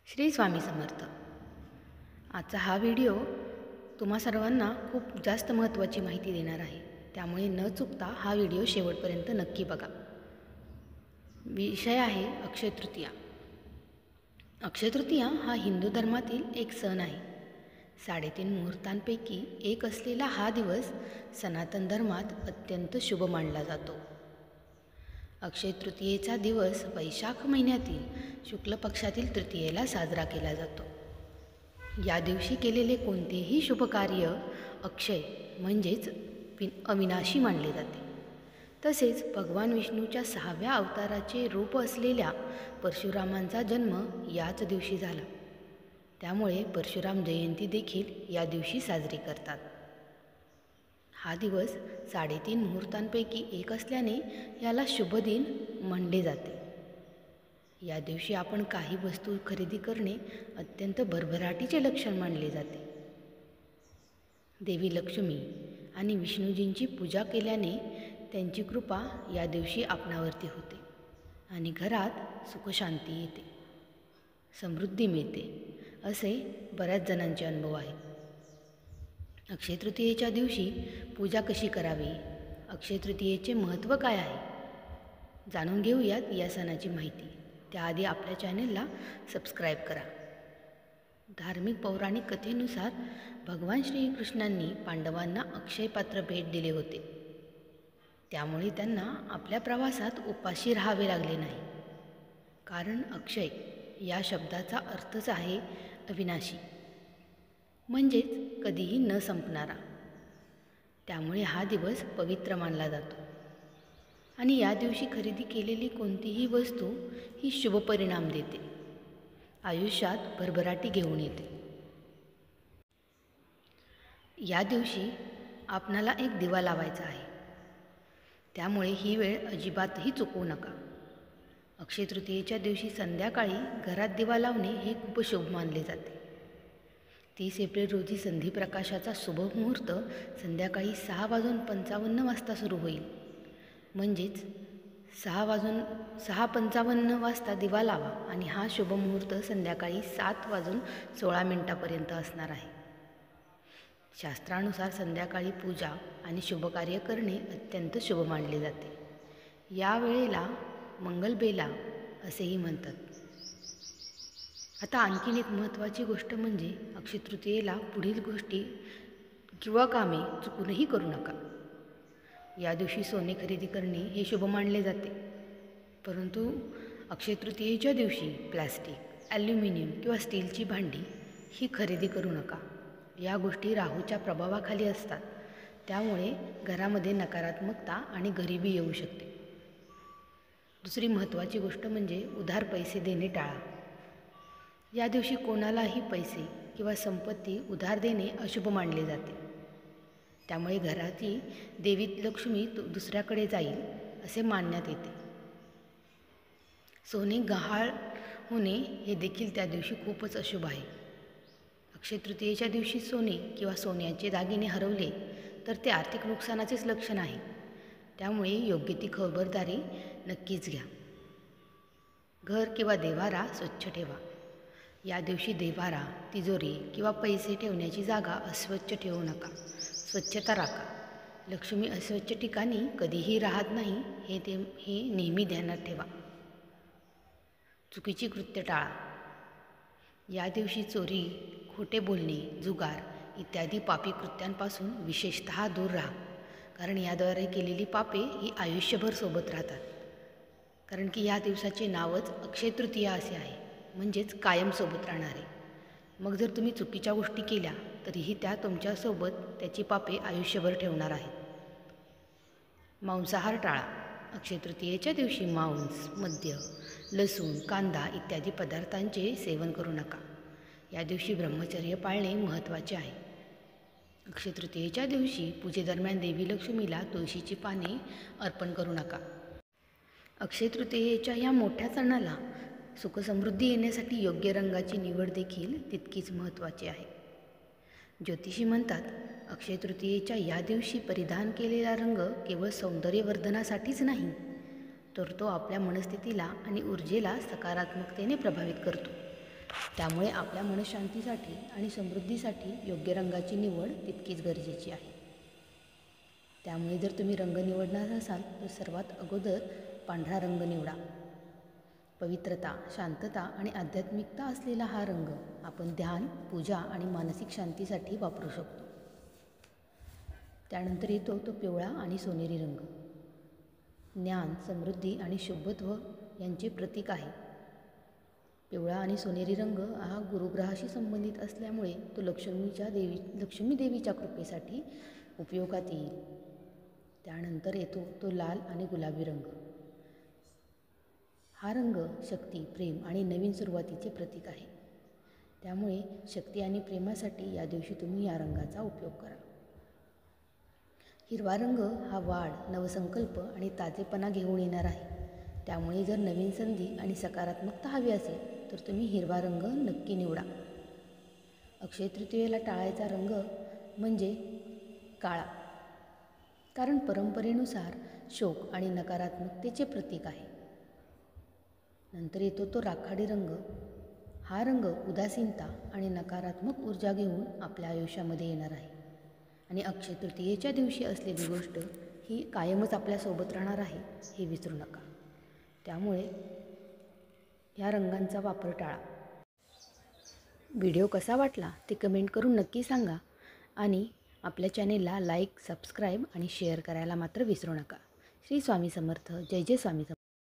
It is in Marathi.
श्री स्वामी समर्थ। आजचा हा व्हिडिओ तुम्हा सर्वांना खूप जास्त महत्त्वाची माहिती देणार आहे, त्यामुळे न चुकता हा व्हिडिओ शेवटपर्यंत नक्की बघा। विषय आहे अक्षय तृतीया। अक्षय तृतीया हा हिंदू धर्मातील एक सण आहे। 3.5 मुहूर्तांपैकी एक असलेला हा दिवस सनातन धर्मात अत्यंत शुभ मानला जातो। अक्षय तृतीयेचा दिवस वैशाख महिन्यातील शुक्ल पक्षातील तृतीयेला साजरा केला जातो। या दिवशी केलेले कोणतेही शुभ कार्य अक्षय म्हणजेच अविनाशी मानले जाते। तसेच भगवान विष्णूच्या 6व्या अवताराचे रूप असलेल्या परशुरामांचा जन्म याच दिवशी झाला, त्यामुळे परशुराम जयंती देखील या दिवशी साजरी करतात। हा दिवस 3.5 मुहूर्तांपैकी एक असल्याने याला शुभ दिन मानले जाते। या दिवशी आपण काही वस्तू खरेदी करणे अत्यंत भरभराटीचे लक्षण मानले जाते। देवी लक्ष्मी आणि विष्णूजींची पूजा केल्याने त्यांची कृपा या दिवशी आपणावरती होते आणि घरात सुखशांती येते, समृद्धी मिळते, असे बऱ्याच जणांचे अनुभव आहेत। अक्षय तृतीयेच्या दिवशी पूजा कशी करावी, अक्षय तृतीयेचे महत्त्व काय आहे, जाणून घेऊयात या सणाची माहिती। त्याआधी आपल्या चॅनेलला सबस्क्राईब करा। धार्मिक पौराणिक कथेनुसार भगवान श्रीकृष्णांनी पांडवांना अक्षय पात्र भेट दिले होते, त्यामुळे त्यांना आपल्या प्रवासात उपाशी राहावे लागले नाही। कारण अक्षय या शब्दाचा अर्थच आहे अविनाशी, म्हणजेच कधीही न संपणारा। त्यामुळे हा दिवस पवित्र मानला जातो आणि या दिवशी खरेदी केलेली कोणतीही वस्तू ही शुभ परिणाम देते, आयुष्यात भरभराटी घेऊन येते। या दिवशी आपणाला एक दिवा लावायचा आहे, त्यामुळे ही वेळ अजिबातही चुकवू नका। अक्षय तृतीयेच्या दिवशी संध्याकाळी घरात दिवा लावणे हे खूप शुभ मानले जाते। 30 एप्रिल रोजी संधी प्रकाशाचा शुभ मुहूर्त संध्याकाळी 6:55 सुरू होईल, म्हणजेच 6:55 वाजता दिवा लावा आणि हा शुभ मुहूर्त संध्याकाळी 7:16 असणार आहे। शास्त्रानुसार संध्याकाळी पूजा आणि शुभकार्य करणे अत्यंत शुभ मानले जाते। या वेळेला मंगलबेला असेही म्हणतात। आता आणखीन एक महत्त्वाची गोष्ट म्हणजे अक्षय तृतीयेला पुढील गोष्टी किंवा कामे चुकूनही करू नका। या दिवशी सोने खरेदी करणे हे शुभ मानले जाते, परंतु अक्षय तृतीयेच्या दिवशी प्लॅस्टिक, ॲल्युमिनियम किंवा स्टीलची भांडी ही खरेदी करू नका। या गोष्टी राहूच्या प्रभावाखाली असतात, त्यामुळे घरामध्ये नकारात्मकता आणि गरिबी येऊ शकते। दुसरी महत्त्वाची गोष्ट म्हणजे उधार पैसे देणे टाळा। या दिवशी कोणालाही पैसे किंवा संपत्ती उधार देणे अशुभ मानले जाते, त्यामुळे घराची देवी लक्ष्मी दुसऱ्याकडे जाईल असे मानण्यात येते। सोने गहाळ होणे हे देखील त्या दिवशी खूपच अशुभ आहे। अक्षय तृतीयेच्या दिवशी सोने किंवा सोन्याचे दागिने हरवले तर ते आर्थिक नुकसानाचेच लक्षण आहे, त्यामुळे योग्य ती खबरदारी नक्कीच घ्या। घर किंवा देव्हारा स्वच्छ ठेवा। या दिवशी देव्हारा, तिजोरी किंवा पैसे ठेवण्याची जागा अस्वच्छ ठेवू नका, स्वच्छता राखा। लक्ष्मी अस्वच्छ ठिकाणी कधीही राहत नाही, हे नेहमी ध्यानात ठेवा। चुकीची कृत्य टाळा। या दिवशी चोरी, खोटे बोलणे, जुगार इत्यादी पापी कृत्यांपासून विशेषतः दूर राहा, कारण याद्वारे केलेली पापे ही आयुष्यभर सोबत राहतात। कारण की या दिवसाचे नावच अक्षय तृतीया असे आहे, म्हणजेच कायम सोबत राहणारे। मग जर तुम्ही चुकीच्या गोष्टी केल्या तरीही त्या तुमच्यासोबत त्याची पापे आयुष्यभर ठेवणार आहेत। मांसाहार टाळा। अक्षय तृतीयेच्या दिवशी मांस, मद्य, लसूण, कांदा इत्यादी पदार्थांचे सेवन करू नका। या दिवशी ब्रह्मचर्य पाळणे महत्त्वाचे आहे। अक्षय तृतीयेच्या दिवशी पूजेदरम्यान देवी लक्ष्मीला तुळशीची पाने अर्पण करू नका। अक्षय तृतीयेच्या या मोठ्या सणाला सुखसमृद्धी येण्यासाठी योग्य रंगाची निवड देखील तितकीच महत्त्वाची आहे। ज्योतिषी म्हणतात, अक्षय तृतीयेच्या या दिवशी परिधान केलेला रंग केवळ सौंदर्यवर्धनासाठीच नाही, तर तो आपल्या मनस्थितीला आणि ऊर्जेला सकारात्मकतेने प्रभावित करतो। त्यामुळे आपल्या मनशांतीसाठी आणि समृद्धीसाठी योग्य रंगाची निवड तितकीच गरजेची आहे. त्यामुळे जर तुम्ही रंग निवडणार असाल तर सर्वात अगोदर पांढरा रंग निवडा. पवित्रता, शांतता आणि आध्यात्मिकता असलेला हा रंग आपण ध्यान, पूजा आणि मानसिक शांतीसाठी वापरू शकतो. त्यानंतर येतो तो पिवळा आणि सोनेरी रंग. ज्ञान, समृद्धी आणि शुभत्व यांचे प्रतीक आहे. पिवळा आणि सोनेरी रंग हा गुरुग्रहाशी संबंधित असल्यामुळे तो लक्ष्मी देवीच्या कृपेसाठी उपयोगात येईल. त्यानंतर येतो तो लाल आणि गुलाबी रंग. हा रंग शक्ती, प्रेम आणि नवीन सुरुवातीचे प्रतीक आहे. त्यामुळे शक्ती आणि प्रेमासाठी या दिवशी तुम्ही या रंगाचा उपयोग करा. हिरवा रंग हा वाढ, नवसंकल्प आणि ताजेपणा घेऊन येणार आहे. त्यामुळे जर नवीन संधी आणि सकारात्मकता हवी असेल तर तुम्ही हिरवा रंग नक्की निवडा. अक्षय तृतीयेला टाळायचा रंग म्हणजे काळा, कारण परंपरेनुसार शोक आणि नकारात्मकतेचे प्रतीक आहे. नंतर येतो तो राखाडी रंग. हा रंग उदासीनता आणि नकारात्मक ऊर्जा घेऊन आपल्या आयुष्यामध्ये येणार आहे. आणि अक्षय तृतीयेच्या दिवशी असलेली गोष्ट ही कायमच आपल्यासोबत राहणार आहे हे विसरू नका. त्यामुळे ह्या रंगांचा वापर टाळा. व्हिडिओ कसा वाटला ते कमेंट करून नक्की सांगा आणि आपल्या चॅनेलला लाईक, सबस्क्राईब आणि शेअर करायला मात्र विसरू नका. श्री स्वामी समर्थ. जय जय स्वामी समर्थ.